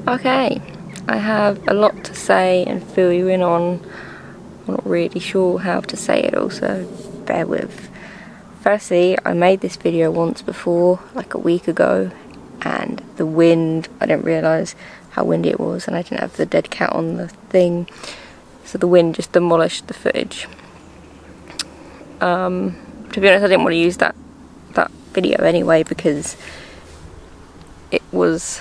Okay, I have a lot to say and fill you in on. I'm not really sure how to say it all, so bear with. Firstly, I made this video once before, like a week ago, and the wind, I didn't realise how windy it was, and I didn't have the dead cat on the thing, so the wind just demolished the footage. To be honest, I didn't want to use that video anyway, because it was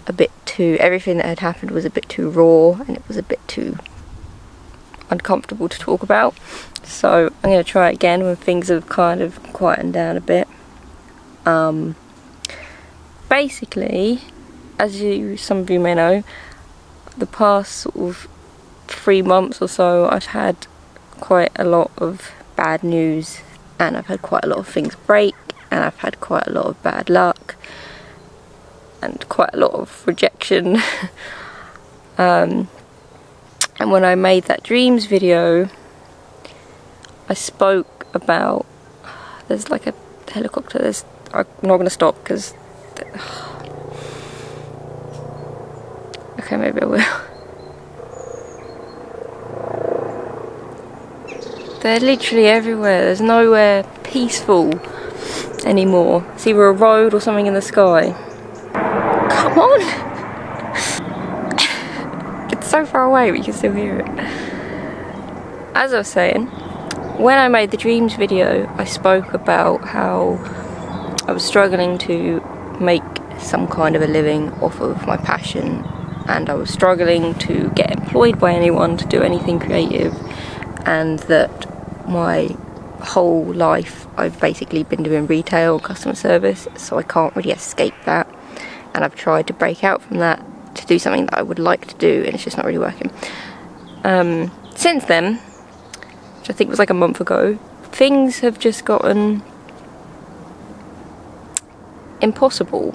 a bit too, everything that had happened was a bit too raw, and it was a bit too uncomfortable to talk about. So I'm going to try again when things have kind of quietened down a bit. Basically, as some of you may know, the past sort of 3 months or so I've had quite a lot of bad news, and I've had quite a lot of things break, and I've had quite a lot of bad luck and quite a lot of rejection. And when I made that dreams video, I spoke about, there's like a helicopter, I'm not going to stop because, okay, maybe I will. They're literally everywhere, there's nowhere peaceful anymore. It's either a road or something in the sky. Come on! It's so far away but you can still hear it. As I was saying, when I made the dreams video, I spoke about how I was struggling to make some kind of a living off of my passion, and I was struggling to get employed by anyone to do anything creative, and that my whole life I've basically been doing retail and customer service, so I can't really escape that, and I've tried to break out from that to do something that I would like to do, and it's just not really working. Since then, which I think was like a month ago, things have just gotten impossible.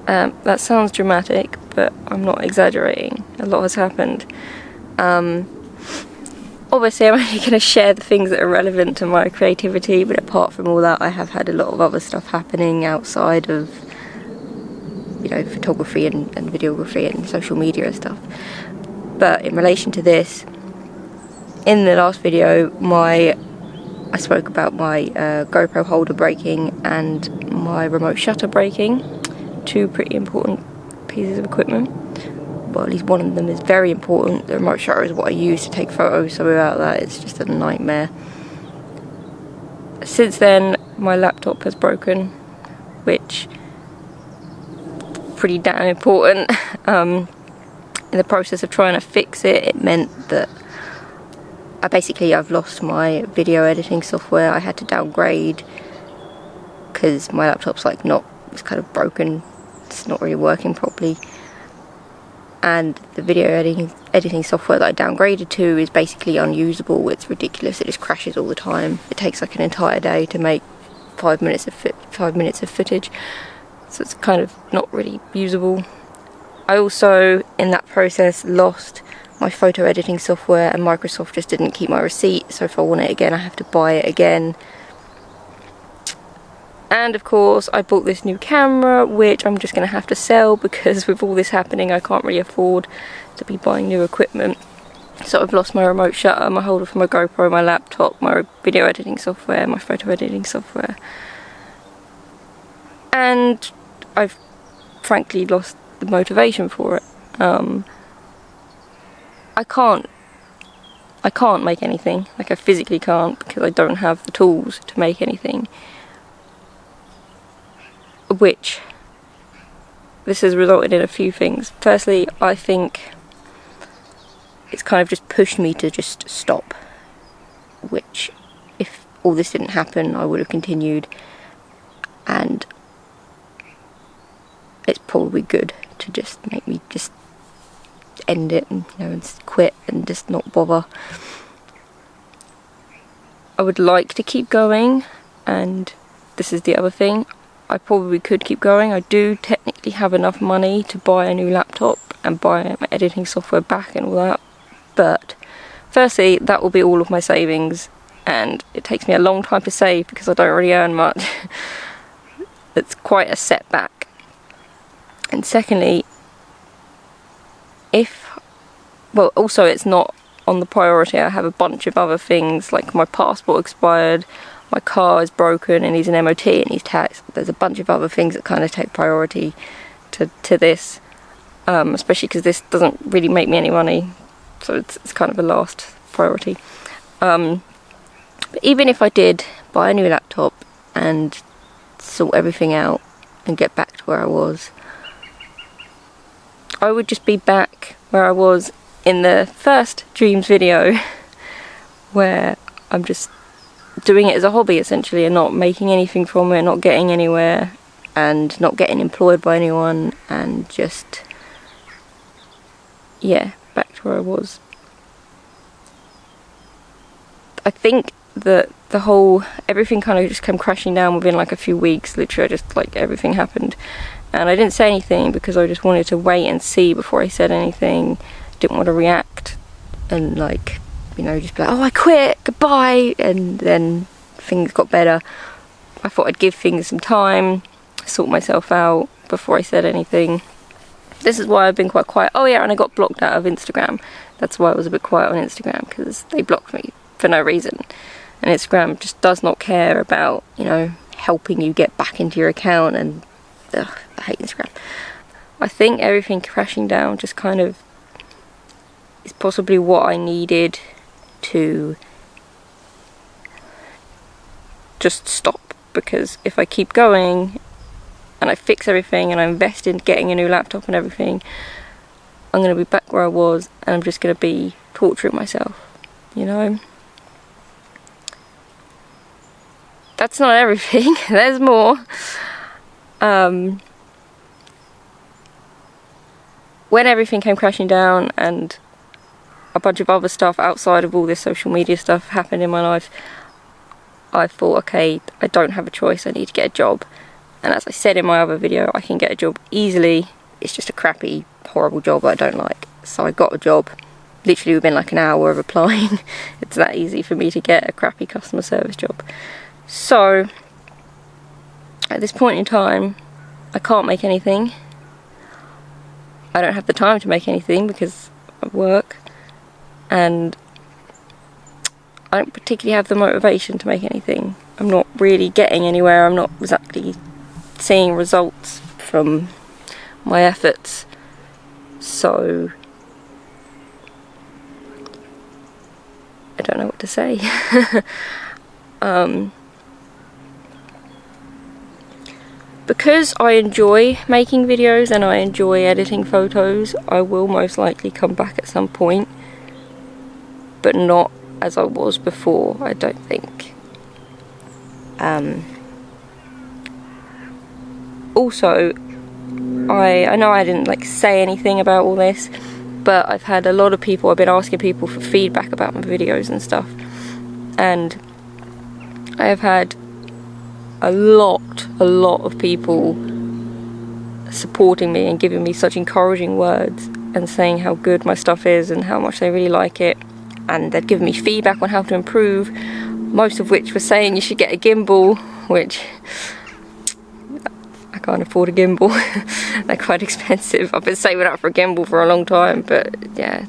That sounds dramatic, but I'm not exaggerating. A lot has happened. Obviously I'm only going to share the things that are relevant to my creativity, but apart from all that, I have had a lot of other stuff happening outside of, you know, photography and videography and social media and stuff. But in relation to this, in the last video I spoke about my GoPro holder breaking and my remote shutter breaking, 2 pretty important pieces of equipment. Well, at least one of them is very important. The remote shutter is what I use to take photos, so without that it's just a nightmare. Since then my laptop has broken, which is pretty damn important. In the process of trying to fix it, it meant that I've lost my video editing software. I had to downgrade because my laptop's it's kind of broken, it's not really working properly, and the video editing software that I downgraded to is basically unusable. It's ridiculous, it just crashes all the time. It takes like an entire day to make 5 minutes of footage, so it's kind of not really usable. I also, in that process, lost my photo editing software, and Microsoft just didn't keep my receipt, so if I want it again I have to buy it again. And of course I bought this new camera, which I'm just going to have to sell because with all this happening I can't really afford to be buying new equipment. So I've lost my remote shutter, my holder for my GoPro, my laptop, my video editing software, my photo editing software, and I've frankly lost the motivation for it. I can't make anything, like I physically can't, because I don't have the tools to make anything, which this has resulted in a few things. Firstly, I think it's kind of just pushed me to just stop, which if all this didn't happen I would have continued, and it's probably good to just make me just end it and, you know, and quit and just not bother. I would like to keep going, and this is the other thing, I probably could keep going. I do technically have enough money to buy a new laptop and buy my editing software back and all that, but firstly that will be all of my savings, and it takes me a long time to save because I don't really earn much. It's quite a setback. And secondly, well, also it's not on the priority. I have a bunch of other things, like my passport expired, my car is broken and needs an MOT and needs tax. There's a bunch of other things that kind of take priority to this, especially because this doesn't really make me any money, so it's kind of a last priority. But even if I did buy a new laptop and sort everything out and get back to where I was, I would just be back where I was in the first Dreams video, where I'm just doing it as a hobby essentially and not making anything from it, not getting anywhere and not getting employed by anyone, and just, yeah, back to where I was. I think that everything kind of just came crashing down within like a few weeks. Literally, just like everything happened, and I didn't say anything because I just wanted to wait and see before I said anything. Didn't want to react and, like, you know, just be like, oh, I quit, goodbye, and then things got better. I thought I'd give things some time, sort myself out before I said anything. This is why I've been quite quiet. Oh yeah, and I got blocked out of Instagram. That's why I was a bit quiet on Instagram, because they blocked me for no reason. And Instagram just does not care about, you know, helping you get back into your account, and ugh, I hate Instagram. I think everything crashing down just kind of is possibly what I needed to just stop, because if I keep going and I fix everything and I invest in getting a new laptop and everything, I'm going to be back where I was and I'm just going to be torturing myself, you know. That's not everything. There's more. When everything came crashing down and a bunch of other stuff outside of all this social media stuff happened in my life, I thought, okay, I don't have a choice, I need to get a job. And as I said in my other video, I can get a job easily. It's just a crappy, horrible job I don't like. So I got a job literally within like an hour of applying. It's that easy for me to get a crappy customer service job. So at this point in time, I can't make anything. I don't have the time to make anything because of work, and I don't particularly have the motivation to make anything. I'm not really getting anywhere. I'm not exactly seeing results from my efforts, so I don't know what to say. Because I enjoy making videos and I enjoy editing photos, I will most likely come back at some point, but not as I was before, I don't think. Also, I know I didn't like say anything about all this, but I've had a lot of people, I've been asking people for feedback about my videos and stuff, and I have had a lot of people supporting me and giving me such encouraging words and saying how good my stuff is and how much they really like it, and they've given me feedback on how to improve, most of which were saying you should get a gimbal, which I can't afford a gimbal. They're quite expensive. I've been saving up for a gimbal for a long time, but yeah,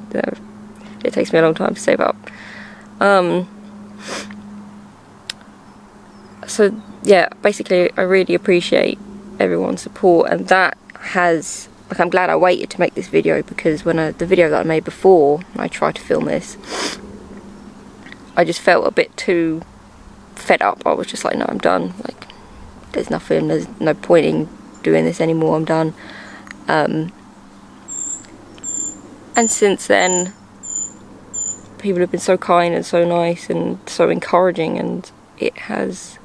it takes me a long time to save up. So yeah, basically I really appreciate everyone's support, and that has, like, I'm glad I waited to make this video, because when the video that I made before I tried to film this, I just felt a bit too fed up. I was just like, no, I'm done, like, there's no point in doing this anymore, I'm done. And since then, people have been so kind and so nice and so encouraging, and it has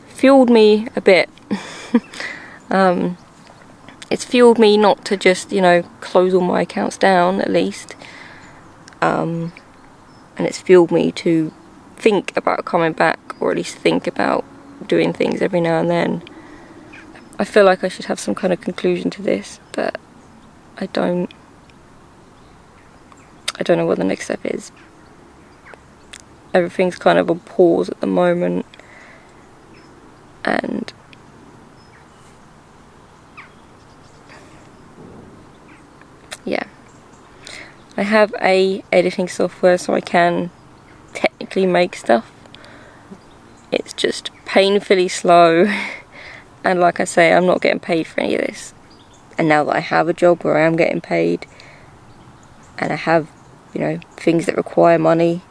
fueled me a bit. It's fueled me not to just, you know, close all my accounts down, at least. And it's fueled me to think about coming back, or at least think about doing things every now and then. I feel like I should have some kind of conclusion to this, but I don't know what the next step is. Everything's kind of on pause at the moment, and yeah, I have a editing software so I can technically make stuff. It's just painfully slow, and like I say, I'm not getting paid for any of this. And now that I have a job where I am getting paid, and I have, you know, things that require money,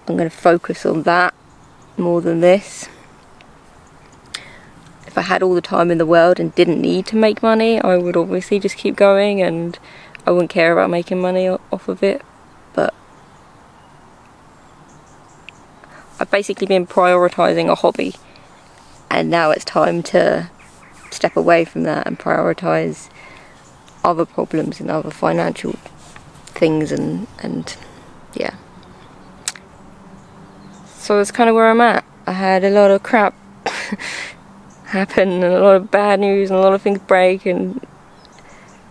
I'm going to focus on that more than this. If I had all the time in the world and didn't need to make money, I would obviously just keep going and I wouldn't care about making money off of it. But I've basically been prioritising a hobby, and now it's time to step away from that and prioritise other problems and other financial things, and yeah. So that's kind of where I'm at. I had a lot of crap happen, and a lot of bad news, and a lot of things break, and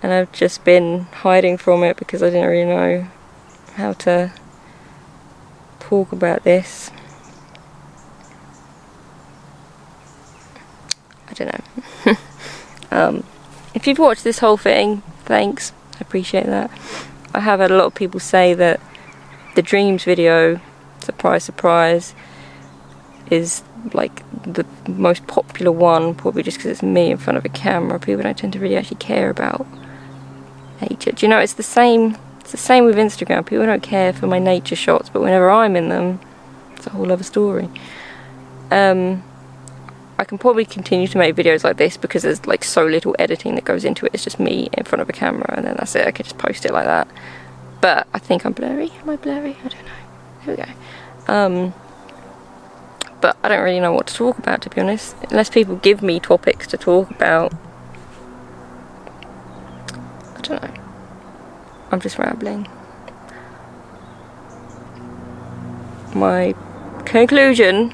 I've just been hiding from it because I didn't really know how to talk about this. I don't know. If you've watched this whole thing, thanks, I appreciate that. I have had a lot of people say that the dreams video, surprise surprise, is like the most popular one, probably just because it's me in front of a camera. People don't tend to really actually care about nature. Do you know, it's the same with Instagram. People don't care for my nature shots, but whenever I'm in them, it's a whole other story. I can probably continue to make videos like this because there's like so little editing that goes into it. It's just me in front of a camera, and then that's it. I could just post it like that. But I think I'm blurry. Am I blurry? I don't know. There we go. But I don't really know what to talk about, to be honest. Unless people give me topics to talk about. I don't know. I'm just rambling. My conclusion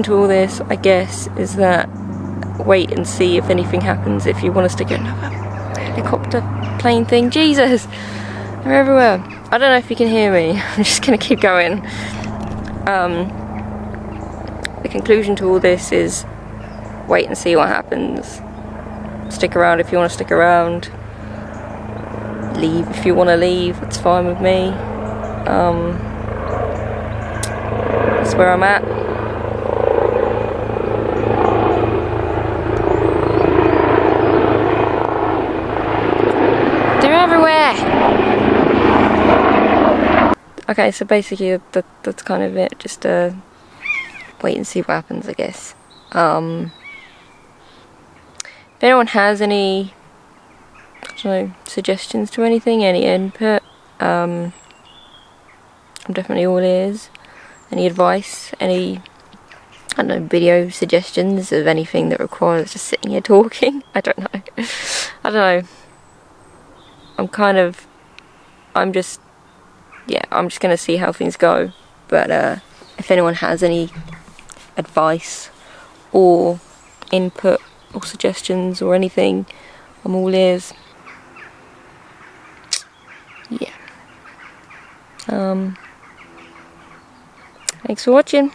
to all this, I guess, is that wait and see if anything happens. If you want us to get another helicopter plane thing, Jesus, they're everywhere. I don't know if you can hear me. I'm just gonna keep going. The conclusion to all this is wait and see what happens. Stick around if you want to stick around. Leave if you want to leave. It's fine with me. That's where I'm at. Okay, so basically that's kind of it. Just wait and see what happens, I guess. If anyone has any, I don't know, suggestions to anything, any input, I'm definitely all ears. Any advice, any, I don't know, video suggestions of anything that requires just sitting here talking. I don't know. I don't know. I'm just gonna see how things go. But if anyone has any advice or input or suggestions or anything, I'm all ears. Yeah. Thanks for watching.